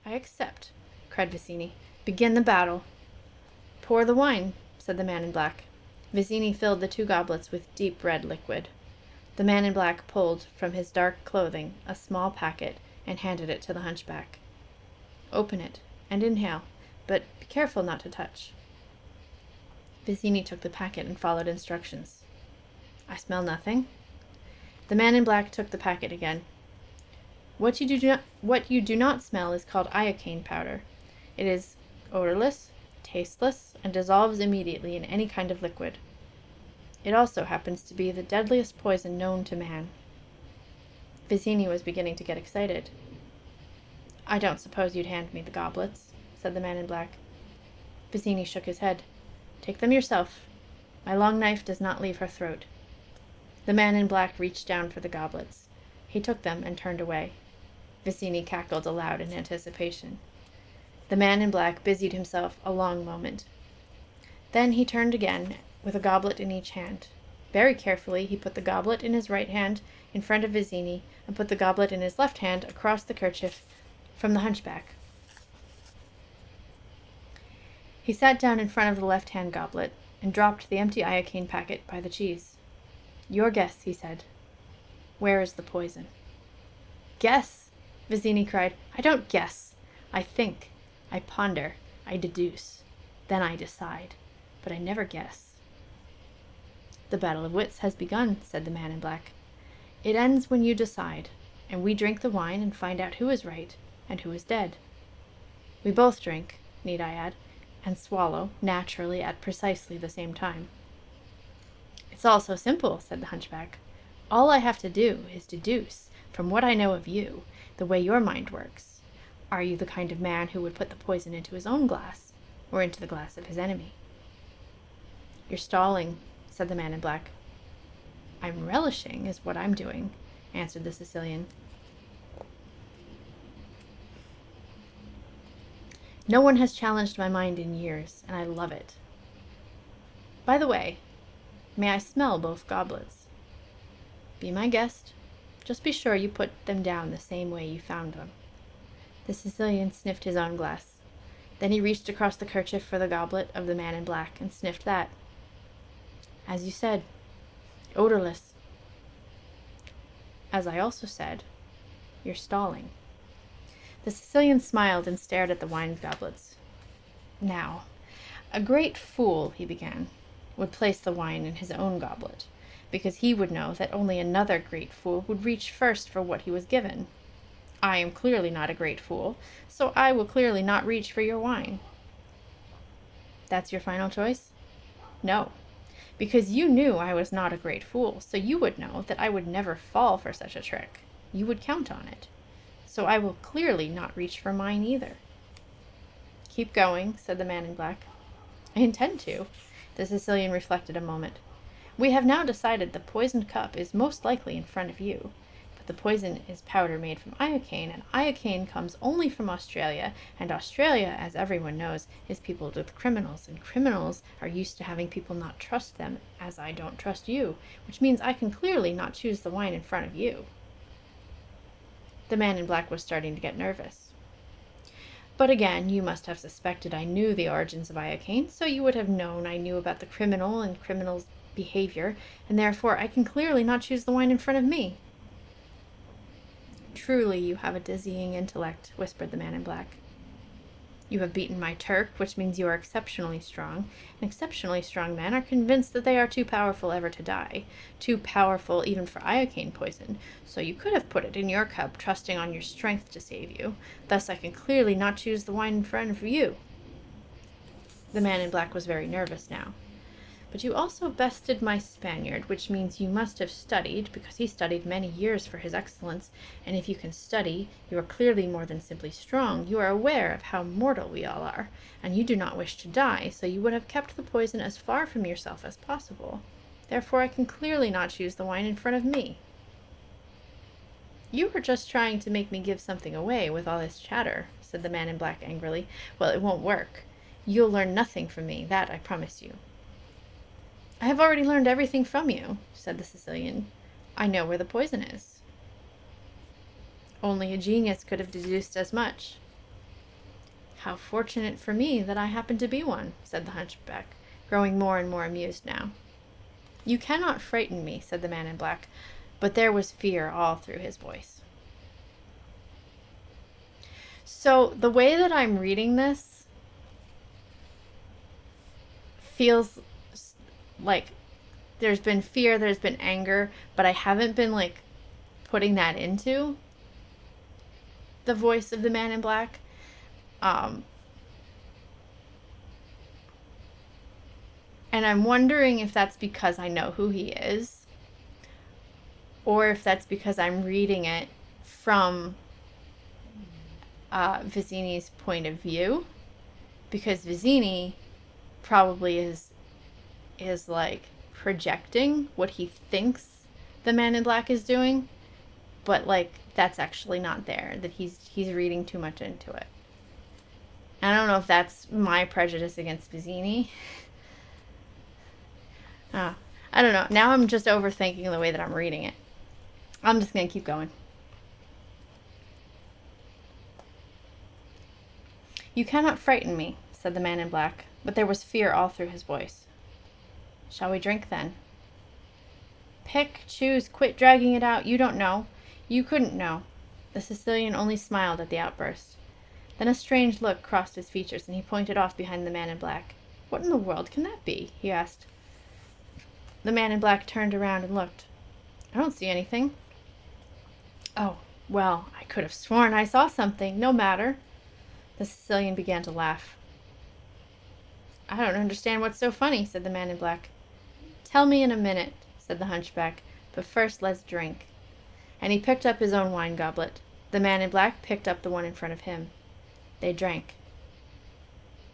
I accept, cried Vicini. Begin the battle. Pour the wine, said the man in black. Vicini filled the 2 goblets with deep red liquid. The man in black pulled from his dark clothing a small packet and handed it to the hunchback. Open it and inhale, but be careful not to touch. Vicini took the packet and followed instructions. I smell nothing. The man in black took the packet again. What you do not smell is called iocane powder. It is odorless, tasteless, and dissolves immediately in any kind of liquid. It also happens to be the deadliest poison known to man. Vicini was beginning to get excited. I don't suppose you'd hand me the goblets, said the man in black. Vicini shook his head. Take them yourself. My long knife does not leave her throat. The man in black reached down for the goblets. He took them and turned away. Vicini cackled aloud in anticipation. The man in black busied himself a long moment. Then he turned again, with a goblet in each hand. Very carefully he put the goblet in his right hand in front of Vicini and put the goblet in his left hand across the kerchief from the hunchback. He sat down in front of the left-hand goblet and dropped the empty iocane packet by the cheese. Your guess, he said. Where is the poison? Guess, Vicini cried. I don't guess. I think. I ponder. I deduce. Then I decide. But I never guess. The battle of wits has begun, said the man in black. It ends when you decide, and we drink the wine and find out who is right and who is dead. We both drink, need I add, and swallow, naturally, at precisely the same time. It's all so simple, said the hunchback. All I have to do is deduce, from what I know of you, the way your mind works. Are you the kind of man who would put the poison into his own glass, or into the glass of his enemy? You're stalling, said the man in black. I'm relishing is what I'm doing, answered the Sicilian. No one has challenged my mind in years, and I love it. By the way, may I smell both goblets? Be my guest. Just be sure you put them down the same way you found them. The Sicilian sniffed his own glass. Then he reached across the kerchief for the goblet of the man in black and sniffed that. As you said, odorless. As I also said, you're stalling. The Sicilian smiled and stared at the wine goblets. Now, a great fool, he began, would place the wine in his own goblet, because he would know that only another great fool would reach first for what he was given. I am clearly not a great fool, so I will clearly not reach for your wine. That's your final choice? No, because you knew I was not a great fool, so you would know that I would never fall for such a trick. You would count on it. So I will clearly not reach for mine either. Keep going, said the man in black. I intend to. The Sicilian reflected a moment. We have now decided the poisoned cup is most likely in front of you, but the poison is powder made from iocane, and iocane comes only from Australia, and Australia, as everyone knows, is peopled with criminals, and criminals are used to having people not trust them, as I don't trust you, which means I can clearly not choose the wine in front of you. The man in black was starting to get nervous. But again, you must have suspected I knew the origins of iocane, so you would have known I knew about the criminal and criminal's behavior, and therefore I can clearly not choose the wine in front of me. Truly you have a dizzying intellect, whispered the man in black. You have beaten my Turk, which means you are exceptionally strong, and exceptionally strong men are convinced that they are too powerful ever to die, too powerful even for iocane poison, so you could have put it in your cup, trusting on your strength to save you. Thus I can clearly not choose the wine in front of you. The man in black was very nervous now. But you also bested my Spaniard, which means you must have studied, because he studied many years for his excellence, and if you can study, you are clearly more than simply strong. You are aware of how mortal we all are, and you do not wish to die, so you would have kept the poison as far from yourself as possible. Therefore I can clearly not choose the wine in front of me. You are just trying to make me give something away with all this chatter, said the man in black angrily. Well, it won't work. You'll learn nothing from me, that I promise you. I have already learned everything from you, said the Sicilian. I know where the poison is. Only a genius could have deduced as much. How fortunate for me that I happen to be one, said the hunchback, growing more and more amused now. You cannot frighten me, said the man in black, but there was fear all through his voice. So the way that I'm reading this feels like there's been fear, there's been anger, but I haven't been like putting that into the voice of the man in black. And I'm wondering if that's because I know who he is, or if that's because I'm reading it from Vizzini's point of view, because Vizzini probably is like projecting what he thinks the man in black is doing, but like that's actually not there, that he's reading too much into it. I don't know if that's my prejudice against Vizzini. I don't know. Now I'm just overthinking the way that I'm reading it. I'm just going to keep going. You cannot frighten me, said the man in black, but there was fear all through his voice. Shall we drink then? Pick, choose, quit dragging it out. You don't know. You couldn't know. The Sicilian only smiled at the outburst. Then a strange look crossed his features, and he pointed off behind the man in black. What in the world can that be? He asked. The man in black turned around and looked. I don't see anything. Oh, well, I could have sworn I saw something. No matter. The Sicilian began to laugh. I don't understand what's so funny, said the man in black. Tell me in a minute, said the hunchback, but first let's drink. And he picked up his own wine goblet. The man in black picked up the one in front of him. They drank.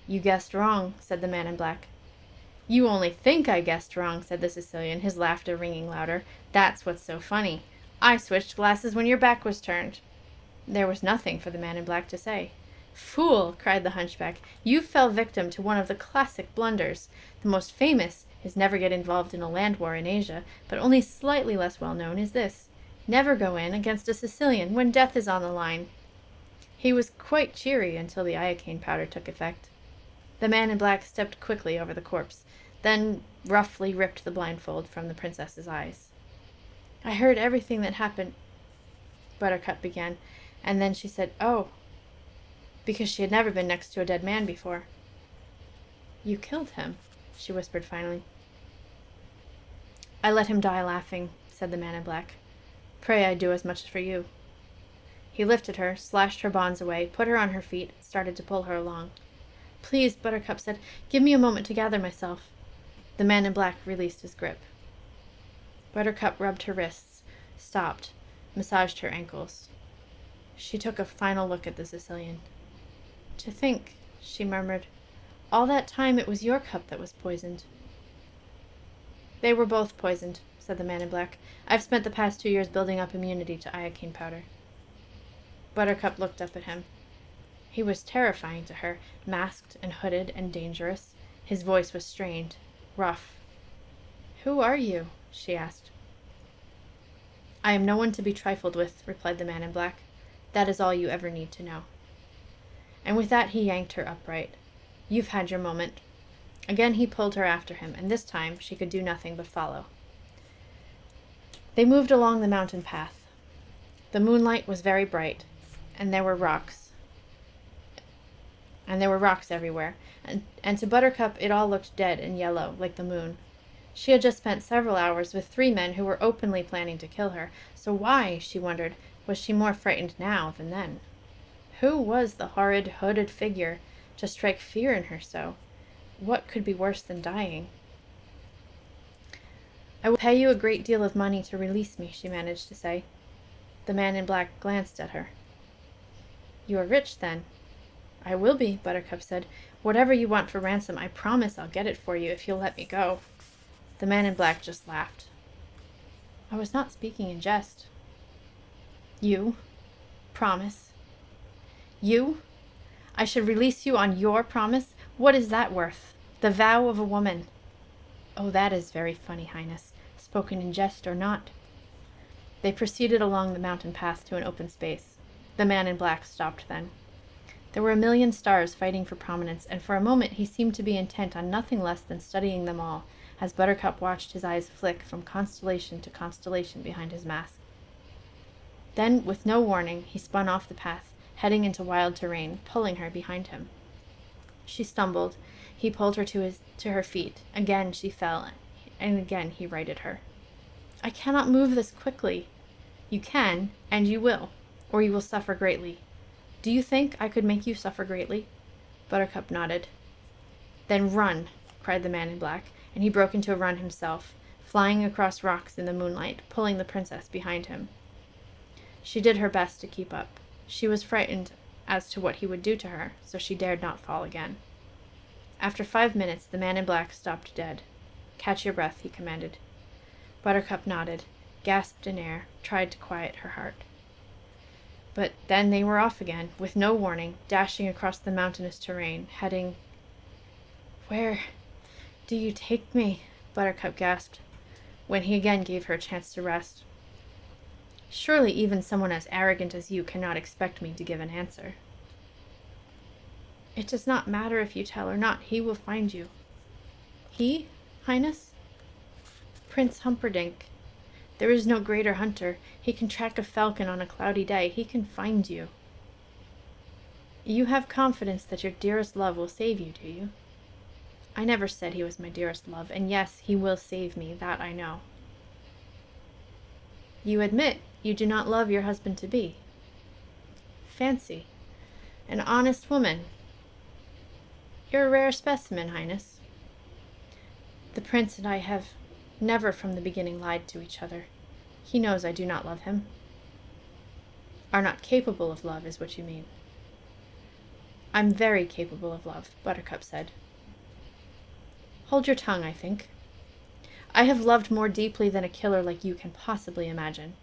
You guessed wrong, said the man in black. You only think I guessed wrong, said the Sicilian, his laughter ringing louder. That's what's so funny. I switched glasses when your back was turned. There was nothing for the man in black to say. Fool, cried the hunchback, you fell victim to one of the classic blunders. The most famous is never get involved in a land war in Asia, but only slightly less well known is this. Never go in against a Sicilian when death is on the line. He was quite cheery until the iocane powder took effect. The man in black stepped quickly over the corpse, then roughly ripped the blindfold from the princess's eyes. I heard everything that happened, Buttercup began, and then she said, oh, because she had never been next to a dead man before. You killed him, she whispered finally. I let him die laughing, said the man in black. Pray I do as much for you. He lifted her, slashed her bonds away, put her on her feet, and started to pull her along. Please, Buttercup said, give me a moment to gather myself. The man in black released his grip. Buttercup rubbed her wrists, stopped, massaged her ankles. She took a final look at the Sicilian. To think, she murmured, all that time it was your cup that was poisoned. They were both poisoned, said the man in black. I've spent the past 2 years building up immunity to iocane powder. Buttercup looked up at him. He was terrifying to her, masked and hooded and dangerous. His voice was strained, rough. Who are you? She asked. I am no one to be trifled with, replied the man in black. That is all you ever need to know. And with that he yanked her upright. You've had your moment. Again he pulled her after him, and this time she could do nothing but follow. They moved along the mountain path. The moonlight was very bright, and there were rocks. Everywhere, and to Buttercup it all looked dead and yellow, like the moon. She had just spent several hours with 3 men who were openly planning to kill her, so why, she wondered, was she more frightened now than then? Who was the horrid, hooded figure to strike fear in her so? What could be worse than dying? I will pay you a great deal of money to release me, she managed to say. The man in black glanced at her. You are rich, then? I will be, Buttercup said. Whatever you want for ransom, I promise I'll get it for you if you'll let me go. The man in black just laughed. I was not speaking in jest. You? Promise? You? I should release you on your promise? What is that worth? The vow of a woman. Oh, that is very funny, Highness, spoken in jest or not. They proceeded along the mountain path to an open space. The man in black stopped then. There were a million stars fighting for prominence, and for a moment he seemed to be intent on nothing less than studying them all, as Buttercup watched his eyes flick from constellation to constellation behind his mask. Then, with no warning, he spun off the path, heading into wild terrain, pulling her behind him. She stumbled. He pulled her to her feet. Again she fell, and again he righted her. "I cannot move this quickly." "You can, and you will, or you will suffer greatly." "Do you think I could make you suffer greatly?" Buttercup nodded. "Then run," cried the man in black, and he broke into a run himself, flying across rocks in the moonlight, pulling the princess behind him. She did her best to keep up. She was frightened as to what he would do to her, so she dared not fall again. After 5 minutes, the man in black stopped dead. "Catch your breath," he commanded. Buttercup nodded, gasped in air, tried to quiet her heart. But then they were off again, with no warning, dashing across the mountainous terrain, heading... "Where do you take me?" Buttercup gasped, when he again gave her a chance to rest. "Surely even someone as arrogant as you cannot expect me to give an answer." "It does not matter if you tell or not. He will find you." "He, Highness?" "Prince Humperdinck. There is no greater hunter. He can track a falcon on a cloudy day. He can find you." "You have confidence that your dearest love will save you, do you?" "I never said he was my dearest love, and yes, he will save me, that I know." "You admit you do not love your husband-to-be." "Fancy. An honest woman. You're a rare specimen, Highness." "The prince and I have never from the beginning lied to each other. He knows I do not love him." "Are not capable of love, is what you mean." "I'm very capable of love," Buttercup said. "Hold your tongue, I think. I have loved more deeply than a killer like you can possibly imagine."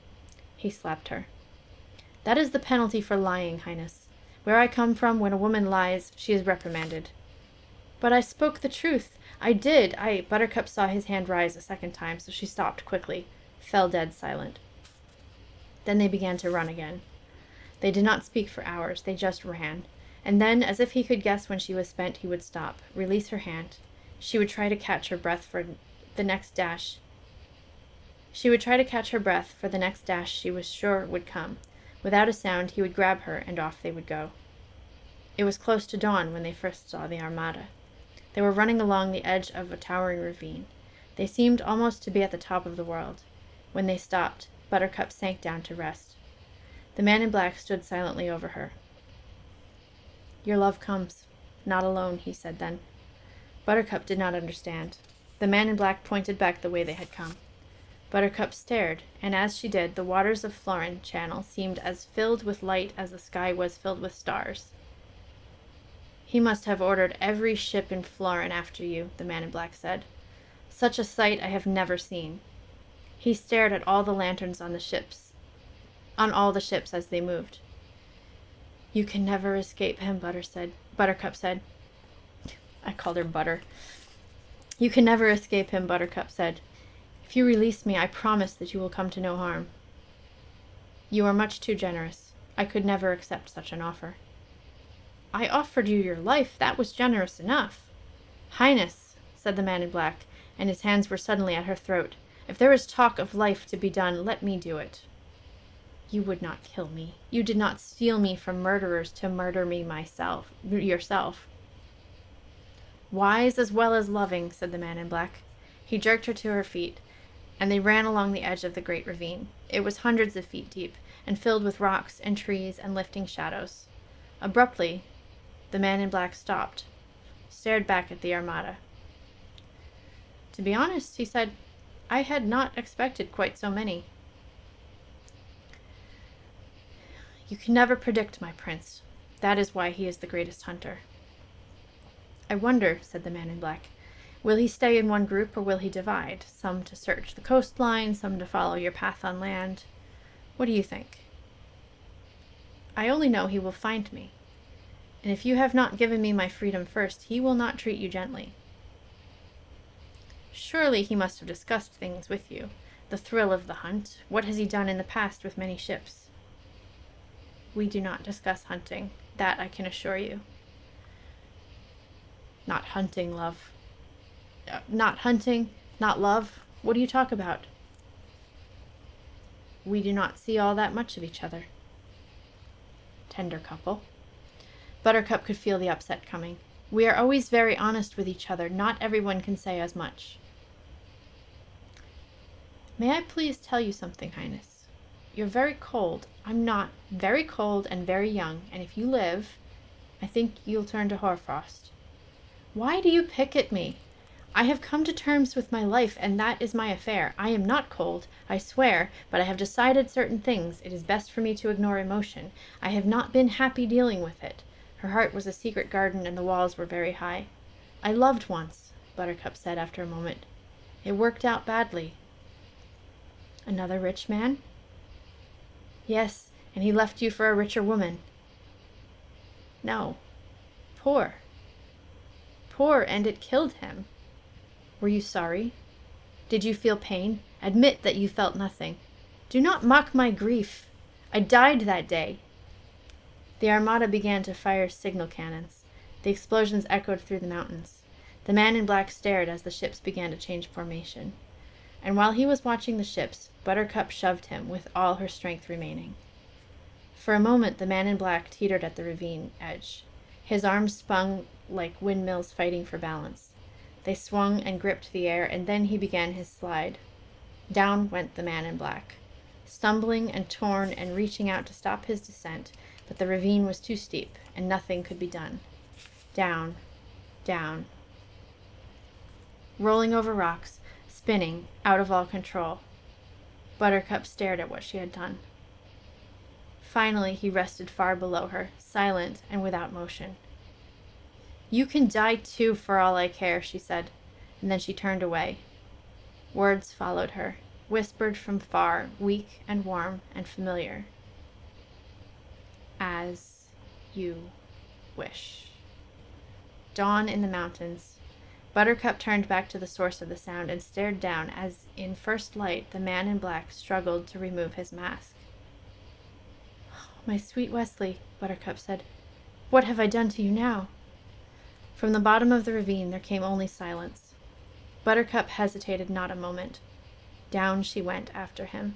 He slapped her. "That is the penalty for lying, Highness. Where I come from, when a woman lies, she is reprimanded." "But I spoke the truth. I did. Buttercup saw his hand rise a second time, so she stopped quickly, fell dead silent. Then they began to run again. They did not speak for hours. They just ran. And then, as if he could guess when she was spent, he would stop, release her hand. She would try to catch her breath for the next dash. She was sure would come. Without a sound, he would grab her, and off they would go. It was close to dawn when they first saw the armada. They were running along the edge of a towering ravine. They seemed almost to be at the top of the world. When they stopped, Buttercup sank down to rest. The man in black stood silently over her. "Your love comes. Not alone," he said then. Buttercup did not understand. The man in black pointed back the way they had come. Buttercup stared, and as she did, the waters of Florin Channel seemed as filled with light as the sky was filled with stars. "He must have ordered every ship in Florin after you," the man in black said. "Such a sight I have never seen." He stared at all the lanterns on all the ships as they moved. "You can never escape him," Buttercup said. I called her Butter. "You can never escape him," Buttercup said. "If you release me, I promise that you will come to no harm." "You are much too generous. I could never accept such an offer." "I offered you your life. That was generous enough." "Highness," said the man in black, and his hands were suddenly at her throat, "if there is talk of life to be done, let me do it." "You would not kill me. You did not steal me from murderers to murder me yourself." "Wise as well as loving," said the man in black. He jerked her to her feet, and they ran along the edge of the great ravine. It was hundreds of feet deep, and filled with rocks and trees and lifting shadows. Abruptly, the man in black stopped, stared back at the armada. "To be honest," he said, "I had not expected quite so many." "You can never predict my prince. That is why he is the greatest hunter." "I wonder," said the man in black, "will he stay in one group or will he divide? Some to search the coastline, some to follow your path on land. What do you think?" "I only know he will find me. And if you have not given me my freedom first, he will not treat you gently." "Surely he must have discussed things with you. The thrill of the hunt. What has he done in the past with many ships?" "We do not discuss hunting. That I can assure you. Not hunting, love. Not hunting, not love. What do you talk about? We do not see all that much of each other. Tender couple. Buttercup could feel the upset coming. We are always very honest with each other. Not everyone can say as much. May I please tell you something, Highness? You're very cold. I'm not. Very cold and very young, and if you live, I think you'll turn to hoarfrost. Why do you pick at me? I have come to terms with my life, and that is my affair. I am not cold, I swear, but I have decided certain things. It is best for me to ignore emotion. I have not been happy dealing with it. Her heart was a secret garden, and the walls were very high. I loved once, Buttercup said after a moment. It worked out badly. Another rich man? Yes, and he left you for a richer woman. No. Poor. Poor, and it killed him. Were you sorry? Did you feel pain? Admit that you felt nothing. Do not mock my grief. I died that day. The Armada began to fire signal cannons. The explosions echoed through the mountains. The man in black stared as the ships began to change formation. And while he was watching the ships, Buttercup shoved him with all her strength remaining. For a moment, the man in black teetered at the ravine edge. His arms spun like windmills fighting for balance. They swung and gripped the air, and then he began his slide. Down went the man in black, stumbling and torn and reaching out to stop his descent, but the ravine was too steep, and nothing could be done. Down, down. Rolling over rocks, spinning, out of all control. Buttercup stared at what she had done. Finally, he rested far below her, silent and without motion. You can die too, for all I care, she said, and then she turned away. Words followed her, whispered from far, weak and warm and familiar. As you wish. Dawn in the mountains. Buttercup turned back to the source of the sound and stared down as, in first light, the man in black struggled to remove his mask. Oh, my sweet Wesley, Buttercup said, what have I done to you now? From the bottom of the ravine there came only silence. Buttercup hesitated not a moment. Down she went after him,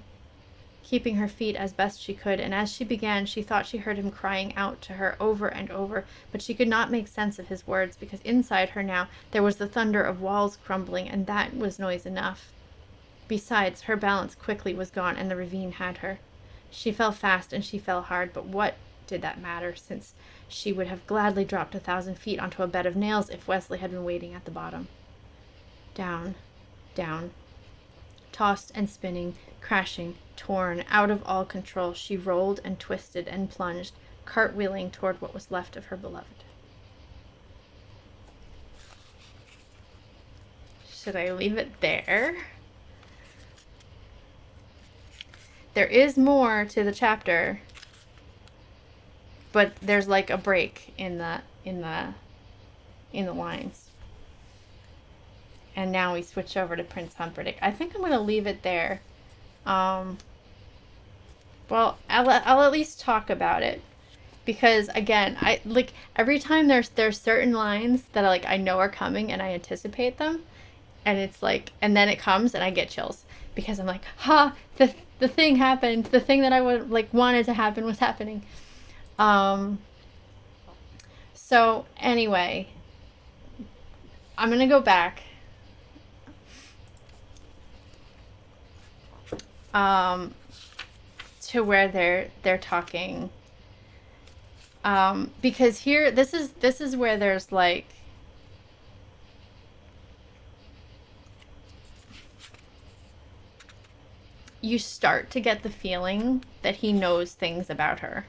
keeping her feet as best she could, and as she began she thought she heard him crying out to her over and over, but she could not make sense of his words, because inside her now there was the thunder of walls crumbling, and that was noise enough. Besides, her balance quickly was gone, and the ravine had her. She fell fast and she fell hard, but what did that matter, since she would have gladly dropped 1,000 feet onto a bed of nails if Wesley had been waiting at the bottom. Down, down. Tossed and spinning, crashing, torn, out of all control, she rolled and twisted and plunged, cartwheeling toward what was left of her beloved. Should I leave it there? There is more to the chapter, but there's like a break in the lines. And now we switch over to Prince Humperdinck. I think I'm going to leave it there. Well, I'll at least talk about it, because again, I like every time there's certain lines that I know are coming and I anticipate them, and it's like, and then it comes and I get chills because I'm like, the thing happened, the thing that I would wanted to happen was happening. So anyway, I'm gonna go back. To where they're talking, because here this is where there's you start to get the feeling that he knows things about her,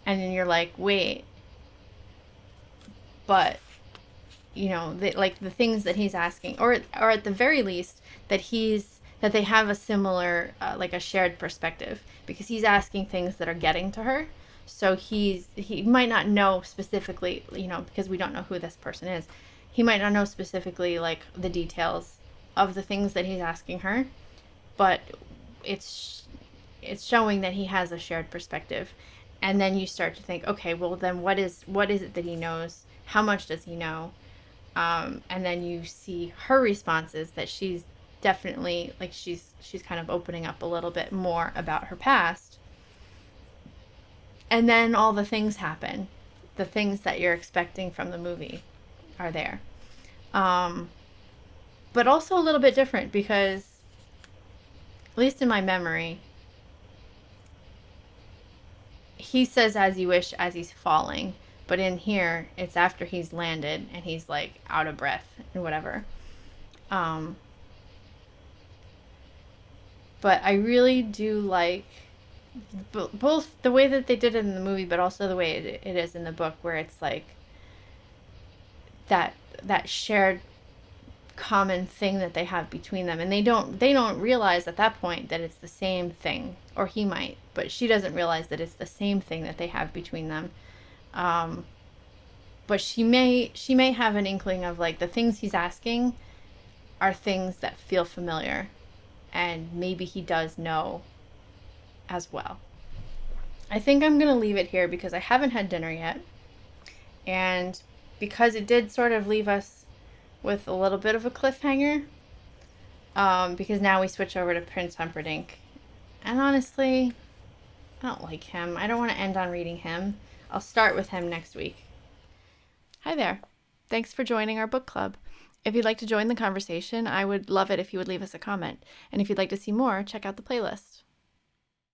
and then you're like, wait, but the things that he's asking, or at the very least that they have a similar, a shared perspective, because he's asking things that are getting to her. So he might not know specifically, because we don't know who this person is. He might not know specifically, the details of the things that he's asking her, but it's showing that he has a shared perspective. And then you start to think, okay, well then what is it that he knows? How much does he know? And then you see her responses that she's definitely like she's kind of opening up a little bit more about her past. And then all the things happen. The things that you're expecting from the movie are there. But also a little bit different because, at least in my memory, he says "as you wish" as he's falling, but in here it's after he's landed and he's like out of breath and whatever. But I really do like both the way that they did it in the movie, but also the way it is in the book, where it's like that shared common thing that they have between them, and they don't realize at that point that it's the same thing, or he might, but she doesn't realize that it's the same thing that they have between them. But she may have an inkling of like the things he's asking are things that feel familiar, and maybe he does know as well. I think I'm gonna leave it here because I haven't had dinner yet, and because it did sort of leave us with a little bit of a cliffhanger, because now we switch over to Prince Humperdinck. And honestly, I don't like him. I don't want to end on reading him. I'll start with him next week. Hi there. Thanks for joining our book club. If you'd like to join the conversation, I would love it if you would leave us a comment. And if you'd like to see more, check out the playlist.